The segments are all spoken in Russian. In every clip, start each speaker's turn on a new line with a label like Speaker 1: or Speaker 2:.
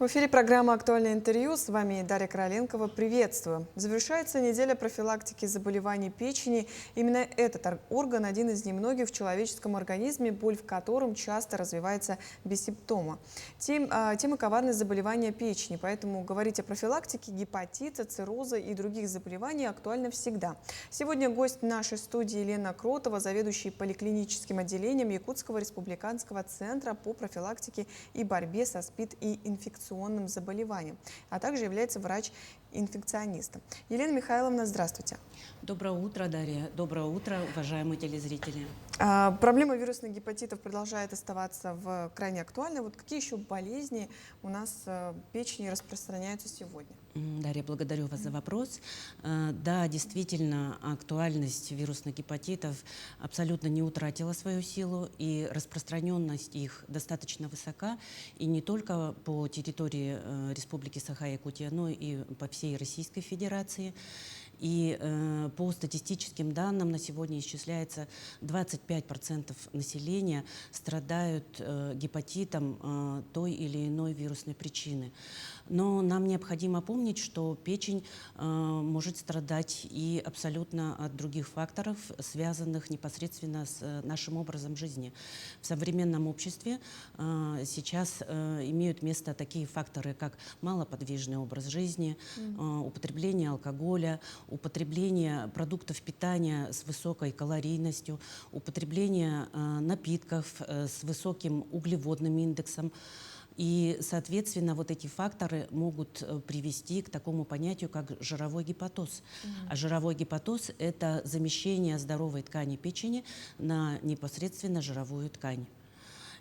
Speaker 1: В эфире программа «Актуальное интервью». С вами Дарья Короленкова. Приветствую. Завершается неделя профилактики заболеваний печени. Именно этот орган один из немногих в человеческом организме, боль в котором часто развивается без симптома. Тема коварность заболевания печени, поэтому говорить о профилактике гепатита, цирроза и других заболеваний актуально всегда. Сегодня гость нашей студии Елена Кротова, заведующий поликлиническим отделением Якутского республиканского центра по профилактике и борьбе со СПИД и инфекционным заболеванием, а также является врач-инфекционистом. Елена Михайловна, здравствуйте.
Speaker 2: Доброе утро, Дарья. Доброе утро, уважаемые телезрители.
Speaker 1: Проблема вирусных гепатитов продолжает оставаться крайне актуальной. Вот какие еще болезни у нас в печени распространяются сегодня?
Speaker 2: Дарья, благодарю вас за вопрос. Да, действительно, актуальность вирусных гепатитов абсолютно не утратила свою силу, и распространенность их достаточно высока, и не только по территории Республики Саха-Якутия, но и по всей Российской Федерации. И по статистическим данным на сегодня исчисляется 25% населения страдают гепатитом той или иной вирусной причины. Но нам необходимо помнить, что печень может страдать и абсолютно от других факторов, связанных непосредственно с нашим образом жизни. В современном обществе сейчас имеют место такие факторы, как малоподвижный образ жизни, употребление алкоголя, употребление продуктов питания с высокой калорийностью, употребление напитков с высоким углеводным индексом. И, соответственно, вот эти факторы могут привести к такому понятию, как жировой гепатоз. А жировой гепатоз – это замещение здоровой ткани печени на непосредственно жировую ткань.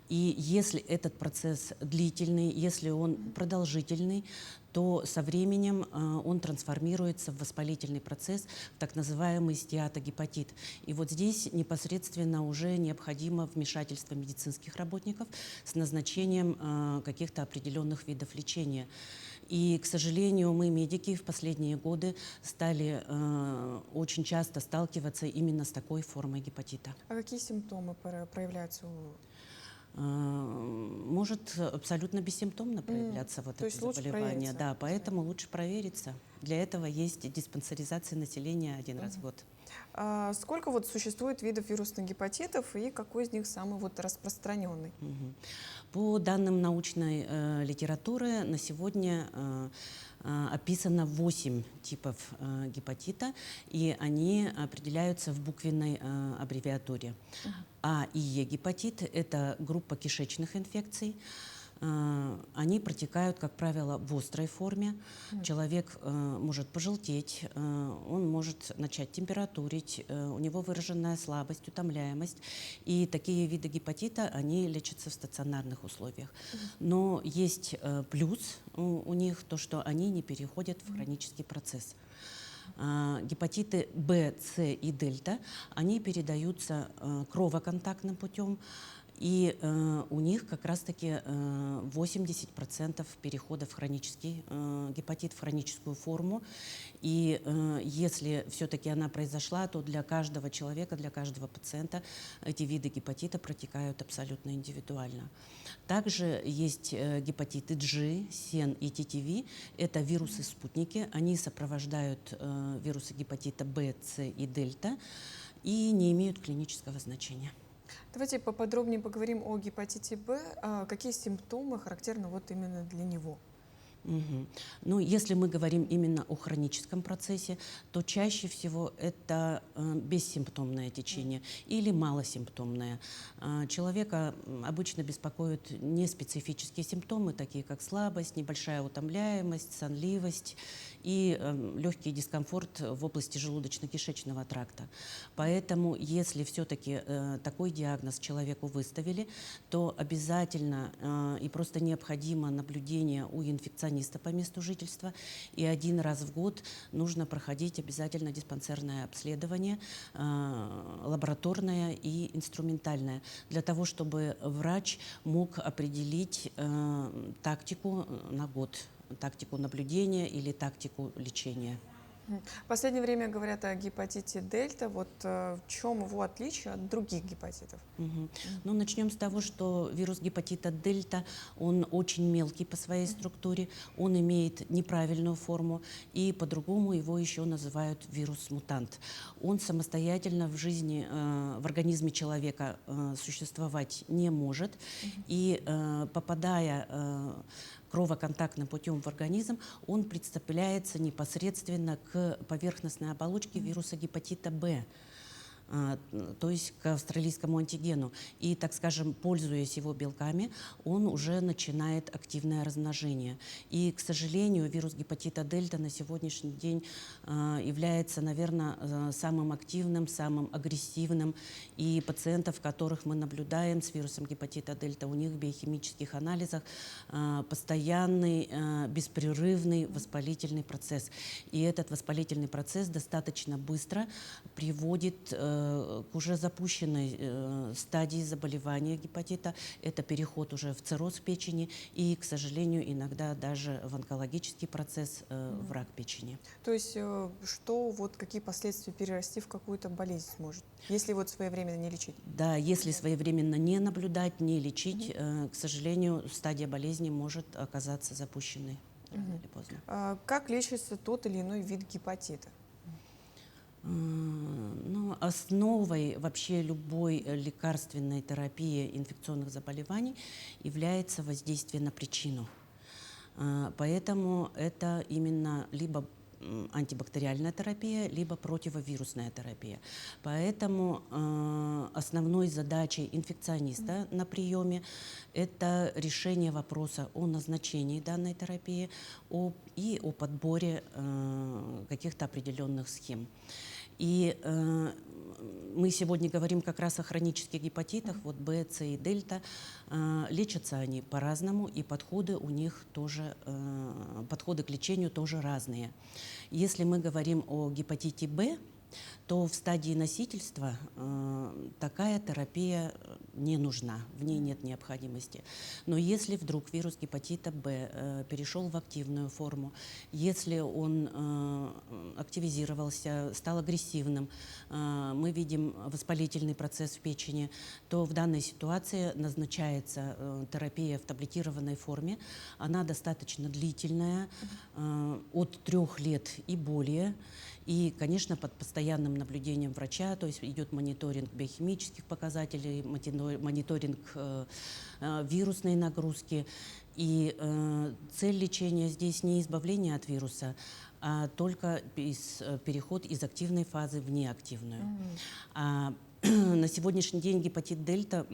Speaker 2: И если этот процесс длительный, если он продолжительный, то со временем он трансформируется в воспалительный процесс, в так называемый стеатогепатит. И вот здесь непосредственно уже необходимо вмешательство медицинских работников с назначением каких-то определенных видов лечения. И, к сожалению, мы, медики, в последние годы стали очень часто сталкиваться именно с такой формой гепатита.
Speaker 1: А какие симптомы проявляются у...
Speaker 2: Может абсолютно бессимптомно проявляться вот это заболевание. Да, поэтому лучше провериться. Для этого есть диспансеризация населения один раз в год.
Speaker 1: Сколько вот существует видов вирусных гепатитов и какой из них самый вот распространенный?
Speaker 2: По данным научной литературы на сегодня описано 8 типов гепатита, и они определяются в буквенной аббревиатуре. А и Е гепатит – это группа кишечных инфекций. Они протекают, как правило, в острой форме. Человек может пожелтеть, он может начать температурить, у него выраженная слабость, утомляемость. И такие виды гепатита, они лечатся в стационарных условиях. Но есть плюс у них, то, что они не переходят в хронический процесс. Гепатиты В, С и дельта, они передаются кровоконтактным путем. И у них как раз-таки 80% перехода в хронический гепатит, в хроническую форму. И если все-таки она произошла, то для каждого человека, для каждого пациента эти виды гепатита протекают абсолютно индивидуально. Также есть гепатиты G, СЕН и ТТВ. Это вирусы-спутники. Они сопровождают вирусы гепатита В, С и дельта и не имеют клинического значения.
Speaker 1: Давайте поподробнее поговорим о гепатите Б. Какие симптомы характерны вот именно для него?
Speaker 2: Ну, если мы говорим именно о хроническом процессе, то чаще всего это бессимптомное течение или малосимптомное. Человека обычно беспокоят неспецифические симптомы, такие как слабость, небольшая утомляемость, сонливость и легкий дискомфорт в области желудочно-кишечного тракта. Поэтому, если все-таки такой диагноз человеку выставили, то обязательно и просто необходимо наблюдение у инфекциониста по месту жительства, и один раз в год нужно проходить обязательно диспансерное обследование, лабораторное и инструментальное, для того, чтобы врач мог определить тактику на год, тактику наблюдения или тактику лечения.
Speaker 1: В последнее время говорят о гепатите дельта. Вот в чем его отличие от других гепатитов?
Speaker 2: Мгм. Ну, начнем с того, что вирус гепатита дельта, он очень мелкий по своей структуре, он имеет неправильную форму, и по-другому его еще называют вирус-мутант. Он самостоятельно в жизни, в организме человека существовать не может, и попадая кровоконтактным путем в организм, он прицепляется непосредственно к поверхностной оболочке вируса гепатита Б, то есть к австралийскому антигену. И, так скажем, пользуясь его белками, он уже начинает активное размножение. И, к сожалению, вирус гепатита дельта на сегодняшний день является, наверное, самым активным, самым агрессивным. И пациентов, которых мы наблюдаем с вирусом гепатита дельта, у них в биохимических анализах постоянный, беспрерывный воспалительный процесс. И этот воспалительный процесс достаточно быстро приводит к уже запущенной стадии заболевания гепатита. Это переход уже в цирроз печени и, к сожалению, иногда даже в онкологический процесс, в рак печени.
Speaker 1: То есть какие последствия перерасти в какую-то болезнь может, если вот своевременно не лечить?
Speaker 2: Да, если своевременно не наблюдать, не лечить, к сожалению, стадия болезни может оказаться запущенной рано или поздно.
Speaker 1: Как лечится тот или иной вид гепатита?
Speaker 2: Ну, основой вообще любой лекарственной терапии инфекционных заболеваний является воздействие на причину. Поэтому это именно либо антибактериальная терапия, либо противовирусная терапия. Поэтому основной задачей инфекциониста на приеме это решение вопроса о назначении данной терапии и о подборе каких-то определенных схем. И мы сегодня говорим как раз о хронических гепатитах, вот Б, С и дельта. Лечатся они по-разному, и подходы у них тоже, подходы к лечению тоже разные. Если мы говорим о гепатите Б, то в стадии носительства такая терапия не нужна, в ней нет необходимости. Но если вдруг вирус гепатита Б перешел в активную форму, если он активизировался, стал агрессивным, мы видим воспалительный процесс в печени, то в данной ситуации назначается терапия в таблетированной форме. Она достаточно длительная, от 3 лет и более. И, конечно, под постоянным наблюдением врача, то есть идет мониторинг биохимических показателей, мониторинг вирусной нагрузки. И цель лечения здесь не избавление от вируса, а только переход из активной фазы в неактивную. На сегодняшний день гепатит дельта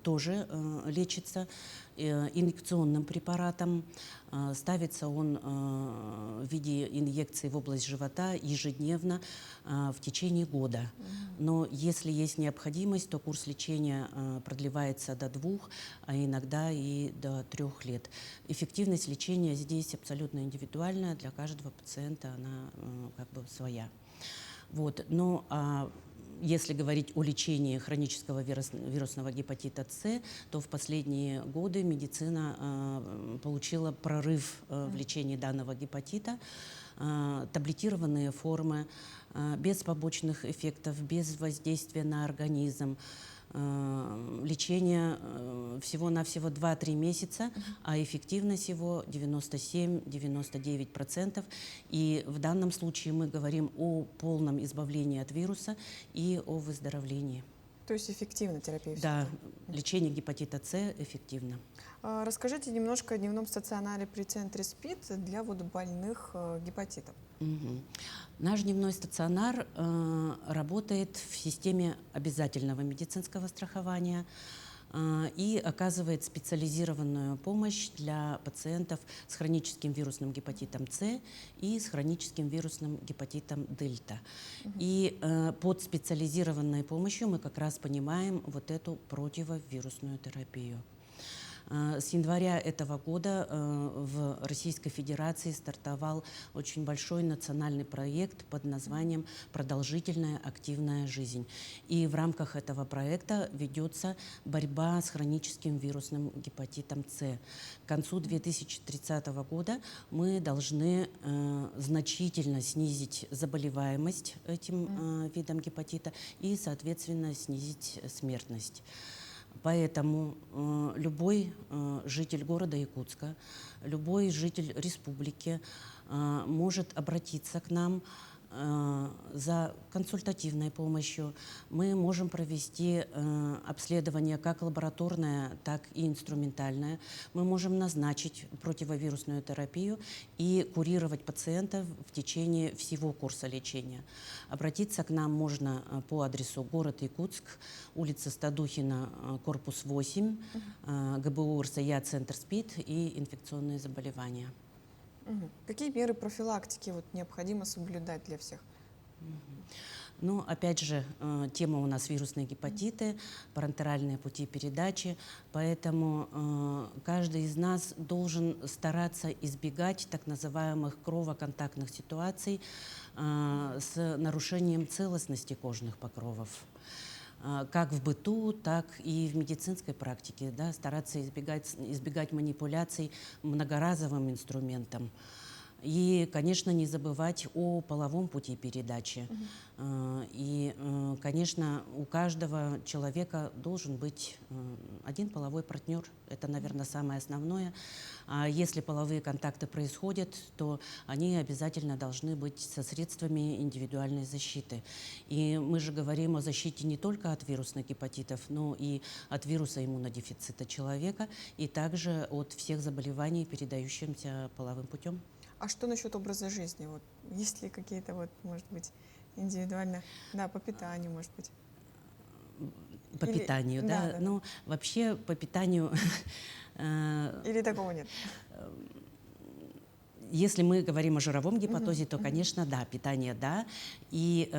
Speaker 2: тоже лечится инъекционным препаратом. Ставится он в виде инъекции в область живота ежедневно в течение года. Но если есть необходимость, то курс лечения продлевается до 2, а иногда и до 3 лет. Эффективность лечения здесь абсолютно индивидуальная, для каждого пациента она как бы своя. Вот. Но если говорить о лечении хронического вирусного гепатита С, то в последние годы медицина получила прорыв в лечении данного гепатита. Таблетированные формы, без побочных эффектов, без воздействия на организм. Лечение всего-навсего 2-3 месяца, а эффективность его 97-99%. И в данном случае мы говорим о полном избавлении от вируса и о выздоровлении.
Speaker 1: То есть эффективна терапия?
Speaker 2: Да, лечение гепатита С эффективно.
Speaker 1: Расскажите немножко о дневном стационаре при центре СПИД для больных гепатитом.
Speaker 2: Наш дневной стационар работает в системе обязательного медицинского страхования и оказывает специализированную помощь для пациентов с хроническим вирусным гепатитом С и с хроническим вирусным гепатитом дельта. И под специализированной помощью мы как раз понимаем вот эту противовирусную терапию. С января этого года в Российской Федерации стартовал очень большой национальный проект под названием «Продолжительная активная жизнь». И в рамках этого проекта ведется борьба с хроническим вирусным гепатитом С. К концу 2030 года мы должны значительно снизить заболеваемость этим видом гепатита и, соответственно, снизить смертность. Поэтому любой житель города Якутска, любой житель республики может обратиться к нам за консультативной помощью. Мы можем провести обследование как лабораторное, так и инструментальное. Мы можем назначить противовирусную терапию и курировать пациентов в течение всего курса лечения. Обратиться к нам можно по адресу город Якутск, улица Стадухина, корпус 8, ГБУ РСЯ, центр СПИД и инфекционные заболевания.
Speaker 1: Какие меры профилактики необходимо соблюдать для всех?
Speaker 2: Ну, опять же, тема у нас вирусные гепатиты, парентеральные пути передачи, поэтому каждый из нас должен стараться избегать так называемых кровоконтактных ситуаций с нарушением целостности кожных покровов. Как в быту, так и в медицинской практике, да, стараться избегать манипуляций многоразовым инструментом. И, конечно, не забывать о половом пути передачи. И, конечно, у каждого человека должен быть один половой партнер. Это, наверное, самое основное. А если половые контакты происходят, то они обязательно должны быть со средствами индивидуальной защиты. И мы же говорим о защите не только от вирусных гепатитов, но и от вируса иммунодефицита человека, и также от всех заболеваний, передающихся половым путем.
Speaker 1: А что насчет образа жизни? Есть ли какие-то, может быть, индивидуально, да, по питанию, может быть?
Speaker 2: По питанию, да? Ну, вообще по питанию...
Speaker 1: Или такого нет?
Speaker 2: Если мы говорим о жировом гепатозе, то, конечно, да, питание, да. И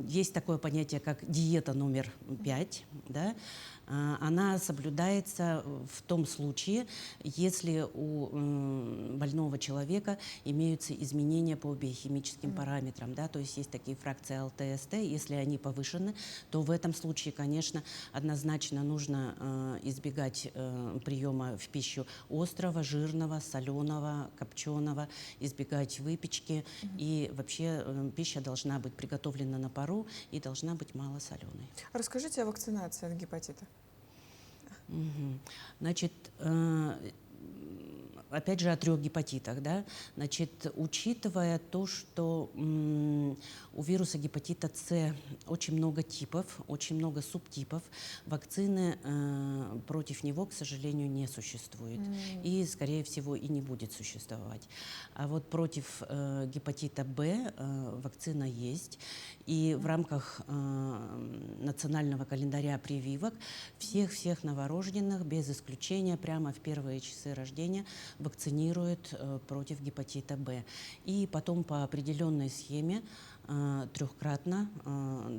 Speaker 2: есть такое понятие, как диета номер 5, да. Она соблюдается в том случае, если у больного человека имеются изменения по биохимическим параметрам, да, то есть есть такие фракции ЛТСТ, если они повышены, то в этом случае, конечно, однозначно нужно избегать приема в пищу острого, жирного, соленого, копченого, избегать выпечки, и вообще пища должна быть приготовлена на пару и должна быть малосоленой.
Speaker 1: Расскажите о вакцинации от гепатита.
Speaker 2: Значит, опять же, о 3 гепатитах, да, значит, учитывая то, что у вируса гепатита С очень много типов, очень много субтипов, вакцины против него, к сожалению, не существует. И, скорее всего, и не будет существовать. А вот против гепатита Б вакцина есть. И в рамках национального календаря прививок всех новорожденных, без исключения, прямо в первые часы рождения вакцинируют против гепатита Б. И потом по определенной схеме трехкратно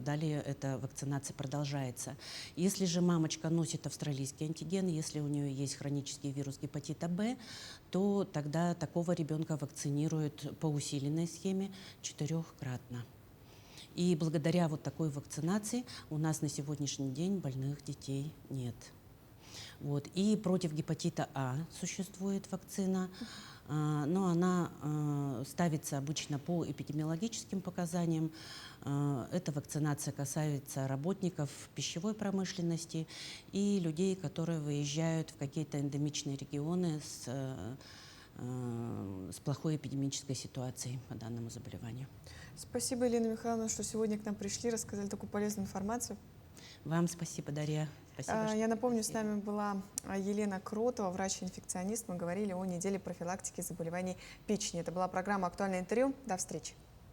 Speaker 2: далее эта вакцинация продолжается. Если же мамочка носит австралийский антиген, если у нее есть хронический вирус гепатита Б, то тогда такого ребенка вакцинируют по усиленной схеме 4-кратно. И благодаря вот такой вакцинации у нас на сегодняшний день больных детей нет. Вот. И против гепатита А существует вакцина, но она ставится обычно по эпидемиологическим показаниям. Эта вакцинация касается работников пищевой промышленности и людей, которые выезжают в какие-то эндемичные регионы с плохой эпидемической ситуацией по данному заболеванию.
Speaker 1: Спасибо, Елена Михайловна, что сегодня к нам пришли, рассказали такую полезную информацию.
Speaker 2: Вам спасибо, Дарья. Спасибо,
Speaker 1: Я напомню, с нами была Елена Кротова, врач-инфекционист. Мы говорили о неделе профилактики заболеваний печени. Это была программа «Актуальное интервью». До встречи.